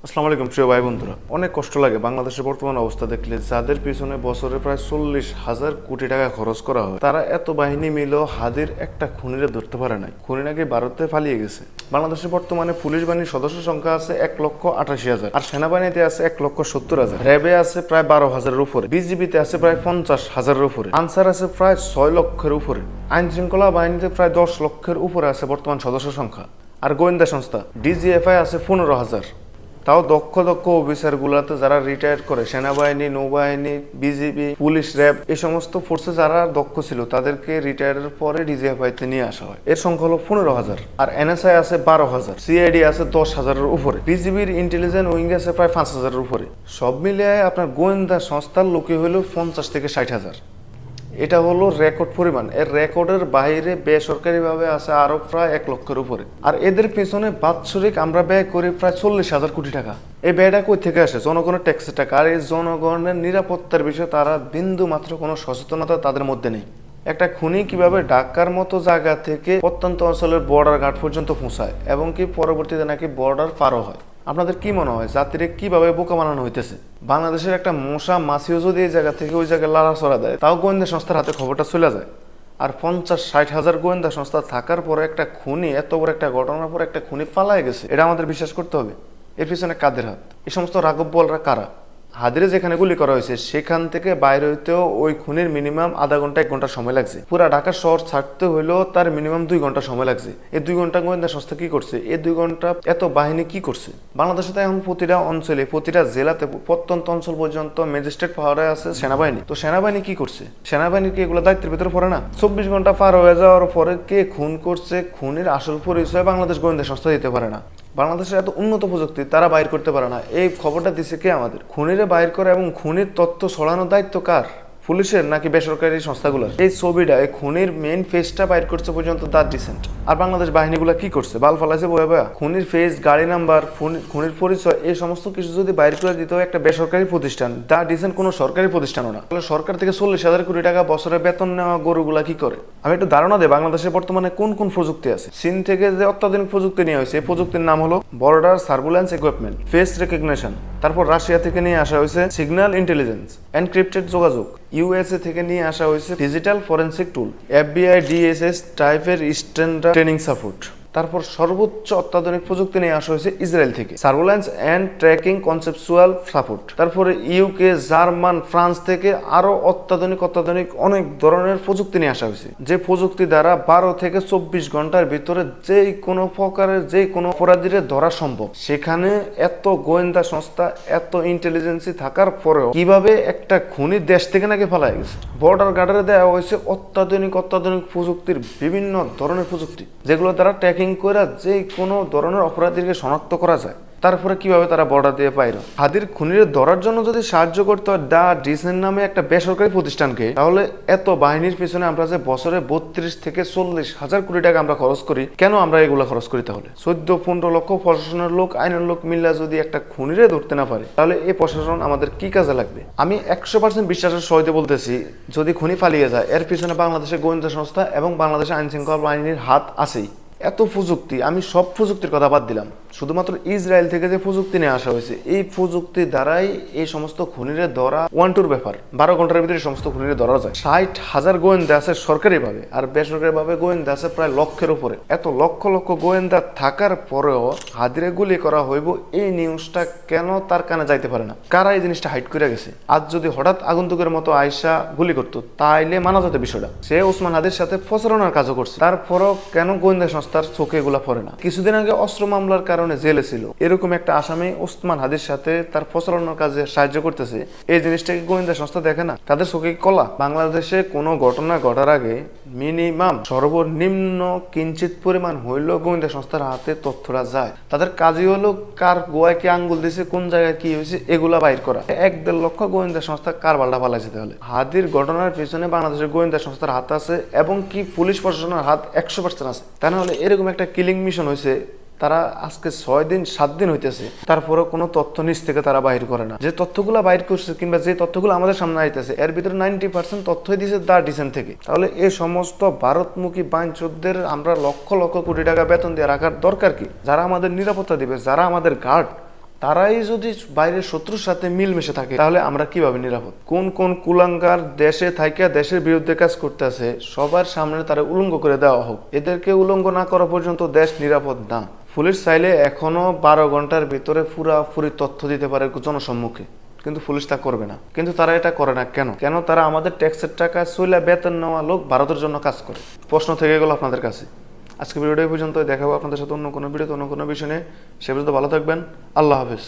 আসসালামু আলাইকুম প্রিয় ভাই বন্ধুরা। অনেক কষ্ট লাগে বাংলাদেশের বর্তমান অবস্থা দেখলে। যাদের পিছনে বছরে প্রায় 40,000 কোটি টাকা খরচ করা হয়, তারা এত বাহিনী মিলেও হাদির একটা খুনিরে ধরতে পারে নাই। খুনি নাকি ভারতে পালিয়ে গেছে। বাংলাদেশের বর্তমানে পুলিশ বাহিনীর সদস্য সংখ্যা আছে 1,88,000, আর সেনাবাহিনীতে আছে 1,70,000, র্যাবে আছে প্রায় 12,000-এর উপরে, বিজিবিতে আছে প্রায় 50,000-এর উপরে, আনসার আছে প্রায় 6 লক্ষের উপরে, আইন শৃঙ্খলা বাহিনীতে প্রায় 10 লক্ষের উপরে আছে বর্তমান সদস্য সংখ্যা। আর গোয়েন্দা সংস্থা ডিজিএফআই আছে 15,000। তাও দক্ষ দক্ষ অফিসারগুলোতে যারা রিটায়ার করে, সেনাবাহিনী, নৌবাহিনী, বিজিবি, পুলিশ, র্যাব, এই সমস্ত ফোর্সে যারা দক্ষ ছিল তাদেরকে রিটায়ারের পরে ডিজিএফআইতে নিয়ে আসা হয়। এর সংখ্যা হলো 15,000। আর এনএসআই আছে 12,000, সিআইডি আছে 10,000-এর উপরে, বিজিবির ইন্টেলিজেন্স উইং আছে প্রায় 5,000-এর উপরে। সব মিলিয়ে আপনার গোয়েন্দা সংস্থার লোকে হলো 50 থেকে 60,000। এটা হলো রেকর্ড পরিমাণ। এর রেকর্ডের বাইরে বেসরকারিভাবে আছে আরো প্রায় 1 লক্ষের উপরে। আর এদের পেছনে বাৎসরিক আমরা ব্যয় করি প্রায় 40,000 কোটি টাকা। এই ব্যয়টা কই থেকে আসে? জনগণের ট্যাক্সের টাকা। আর এই জনগণের নিরাপত্তার বিষয়ে তারা বিন্দু মাত্র কোনো সচেতনতা তাদের মধ্যে নেই। একটা খুনি কিভাবে ঢাকার মতো জায়গা থেকে প্রত্যন্ত অঞ্চলের বর্ডার ঘাট পর্যন্ত পৌঁছায় এবং কি পরবর্তীতে নাকি বর্ডার পারও হয়। আপনাদের কি মনে হয় জাতিরে কিভাবে বোকা বানানো হইতেছে? বাংলাদেশের একটা মশা মাছিও যদি এই জায়গা থেকে ওই জায়গায় লাড়াছড়া দেয়, তাও গোয়েন্দা সংস্থার হাতে খবরটা চলে যায়। আর 50-60 হাজার গোয়েন্দা সংস্থা থাকার পরে একটা খুনি, এত বড় একটা ঘটনার পর একটা খুনি পালায় গেছে, এটা আমাদের বিশ্বাস করতে হবে। এর পিছনে কাদের হাত? এই সমস্ত রাঘব বলরা কারা? হাদিরে যেখানে গুলি করা হয়েছে সেখান থেকে বাইরে হইতেও ওই খুনির মিনিমাম আধা ঘন্টা 1 ঘন্টা সময় লাগছে। পুরা ঢাকা শহর ছাড়তে হইলেও তার মিনিমাম 2 ঘন্টা সময় লাগছে। এই 2 ঘন্টা গোয়েন্দা সংস্থা কি করছে? এই 2 ঘন্টা এত বাহিনী কি করছে? বাংলাদেশে তো এখন প্রতিটা অঞ্চলে, প্রতিটা জেলাতে, প্রত্যন্ত অঞ্চল পর্যন্ত ম্যাজিস্ট্রেট পাওয়ারে আছে সেনাবাহিনী। তো সেনাবাহিনী কি করছে? সেনাবাহিনী কি এগুলো দায়িত্বের ভিতরে পড়ে না? 24 ঘন্টা পার হয়ে যাওয়ার পরে কে খুন করছে, খুনির আসল পরিচয় বাংলাদেশ গোয়েন্দা সংস্থা দিতে পারে না। বাংলাদেশের এত উন্নত প্রযুক্তি তারা বাইর করতে পারে না। এই খবরটা দিছে কে আমাদের? খুনিরে বাইর করে এবং খুনির তথ্য ছড়ানোর দায়িত্ব কার? পুলিশের নাকি বেসরকারি সংস্থাগুলোর? এই ছবিটা, এই খুনির মেইন ফেসটা বাইর করছে পর্যন্ত দা ডিসেন্ট। আর বাংলাদেশ বাহিনীগুলো কি করছে? বাল ফালাইছে বয়া বয়া। খুনির ফেস, গাড়ি নাম্বার, খুনির পরিচয়, এই সমস্ত কিছু যদি বাইর করে দিত একটা বেসরকারি প্রতিষ্ঠান, দা ডিসেন্ট কোনো সরকারি প্রতিষ্ঠানও না, তাহলে সরকার থেকে 40,000 কোটি টাকা বছরে বেতন নেওয়া গরুগুলা কি করে? আমি একটু ধারণা দেই বাংলাদেশে বর্তমানে কোন কোন প্রযুক্তি আছে। চীন থেকে যে অত্যাধুনিক প্রযুক্তি নিয়ে হয়েছে, এই প্রযুক্তির নাম হলো border surveillance equipment, face recognition. তারপর রাশিয়া থেকে নিয়ে আসা হয়েছে সিগন্যাল ইন্টেলিজেন্স, এনক্রিপ্টেড যোগাযোগ। ইউএসএ থেকে নিয়ে আসা হয়েছে ডিজিটাল ফরেন্সিক টুল, এফবিআই ডিএসএস টাইপের স্ট্যান্ডার্ড ট্রেনিং সাপোর্ট। তারপর সর্বোচ্চ অত্যাধুনিক প্রযুক্তি নিয়ে আসা হয়েছে ইসরায়েল থেকে, surveillance and tracking conceptual support. তারপরে ইউকে, জার্মান, ফ্রান্স থেকে আরো অত্যাধুনিক অনেক ধরনের প্রযুক্তি নিয়ে আসা হয়েছে, যে প্রযুক্তি দ্বারা 12 থেকে 24 ঘন্টার ভিতরে যেই কোনো প্রকারের যে কোনো অপরাধীরে ধরা সম্ভব। সেখানে এত গোয়েন্দা সংস্থা, এত ইন্টেলিজেন্সি থাকার পরেও কিভাবে একটা খুনি দেশ থেকে নাকি পালায় গেছে? বর্ডার গার্ডারে দেওয়া হয়েছে অত্যাধুনিক প্রযুক্তির বিভিন্ন ধরনের প্রযুক্তি, যেগুলো দ্বারা ট্র্যাকিং করে যে কোনো ধরনের অপরাধীকে শনাক্ত করা যায়। তারপরে কিভাবে তারা বর্ডার দিয়ে পাইলো? হাদির খুনিরে ধরার জন্য যদি সাহায্য করতে হয় দা ডিসেন্ট নামে একটা বেসরকারি প্রতিষ্ঠানকে, তাহলে এত বাহিনীর পিছনে আমরা যে বছরে 32 থেকে 40,000 কোটি টাকা আমরা খরচ করি, কেন আমরা এগুলো খরচ করি? তাহলে 14-15 লক্ষ প্রশাসনের লোক, আইনের লোক মিল্লা যদি একটা খুনিরে ধরতে না পারে, তাহলে এই প্রশাসন আমাদের কি কাজে লাগবে? আমি 100% বিশ্বাসের সহিত বলতেছি, যদি খুনি পালিয়ে যায় এর পিছনে বাংলাদেশের গোয়েন্দা সংস্থা এবং বাংলাদেশের আইন শৃঙ্খলা বাহিনীর হাত আছেই। এত প্রযুক্তি, আমি সব প্রযুক্তির কথা বাদ দিলাম, শুধুমাত্র ইসরায়েল থেকে যে প্রযুক্তি নিয়ে আসা হয়েছে, এই প্রযুক্তি দ্বারাই এই সমস্ত খুনিরে ধরা 1-2 ব্যাপার। 12 ঘন্টার ভিতরে সমস্ত খুনিরে ধরা যায়। 60,000 গোয়েন্দা আছে সরকারিভাবে, আর বেসরকারিভাবে গোয়েন্দা আছে প্রায় লক্ষের উপরে। এত লক্ষ লক্ষ গোয়েন্দা থাকার পরেও হাদিরে গুলি করা হইব, এই নিউজটা কেন তার কানে যাইতে পারে না? কারা এই জিনিসটা হাইড করে গেছে? আজ যদি হঠাৎ আগন্তুকের মতো আয়সা গুলি করতো তাইলে মানা যেত বিষয়টা। সে ওসমান হাদির সাথে প্রচারণার কাজও করছে, তারপরও কেন গোয়েন্দা সংস্থার চোখে এগুলা পড়ে না? কিছুদিন আগে অস্ত্র মামলার কারণে জেলে ছিল এরকম একটা আসামি ওসমান হাদির সাথে তার প্রচারণার কাজে সাহায্য করতেছে, এই জিনিসটাকে গোয়েন্দা সংস্থা দেখে না? তাদের চোখে কলা? বাংলাদেশে কোনো ঘটনা ঘটার আগে মিনিমাম সর্বনিম্ন কিঞ্চিত পরিমাণ হইলেও গোয়েন্দা সংস্থার হাতে তথ্যরা যায়। তাদের কাজই হলো কার গোয়ায় কি আঙ্গুল দিছে, কোন জায়গায় কি হয়েছে, এগুলা বাইর করা। 1-1.5 লক্ষ গোয়েন্দা সংস্থা কার বাল্টা পালাইছে? তাহলে হাদির ঘটনার পিছনে বাংলাদেশের গোয়েন্দা সংস্থার হাত আছে এবং কি পুলিশ প্রশাসনের হাত 100% আছে। তা না হলে এরকম একটা কিলিং মিশন হয়েছে, তারা আজকে 6-7 দিন হইতেছে, তারপরে কোনো তথ্য নিজ থেকে তারা বাইর করে না। যে তথ্যগুলো বাইর করছে কিংবা যে তথ্যগুলো আমাদের সামনে আইতেছে, এর ভিতরে 90% তথ্যই দিয়েছে দা ডিসেন্ট থেকে। তাহলে এই সমস্ত ভারতমুখী বাইনচোদদের আমরা লক্ষ লক্ষ কোটি টাকা বেতন দিয়ে রাখার দরকার কি? যারা আমাদের নিরাপত্তা দিবে, যারা আমাদের গার্ড, তারাই যদি বাইরের শত্রুর সাথে মিলমিশে থাকে তাহলে আমরা কিভাবে নিরাপদ? কোন কোন কুলাঙ্গার দেশে থাইকা দেশের বিরুদ্ধে কাজ করতেছে সবার সামনে তারা উলঙ্গ করে দেওয়া হোক। এদেরকে উলঙ্গ না করা পর্যন্ত দেশ নিরাপদ না। পুলিশ চাইলে এখনো 12 ঘন্টার ভিতরে পুরাপুরি তথ্য দিতে পারে জনসম্মুখে, কিন্তু পুলিশ তা করবে না। কিন্তু তারা এটা করে না কেন? কেন তারা আমাদের ট্যাক্সের টাকা চইলা বেতন নেওয়া লোক ভারতের জন্য কাজ করে? প্রশ্ন থেকে গেল আপনাদের কাছে। আজকে ভিডিওটা এই পর্যন্ত, দেখাবো আপনাদের সাথে অন্য কোনো ভিডিওতে অন্য কোনো বিষয় নিয়ে। সে পর্যন্ত ভালো থাকবেন। আল্লাহ হাফেজ।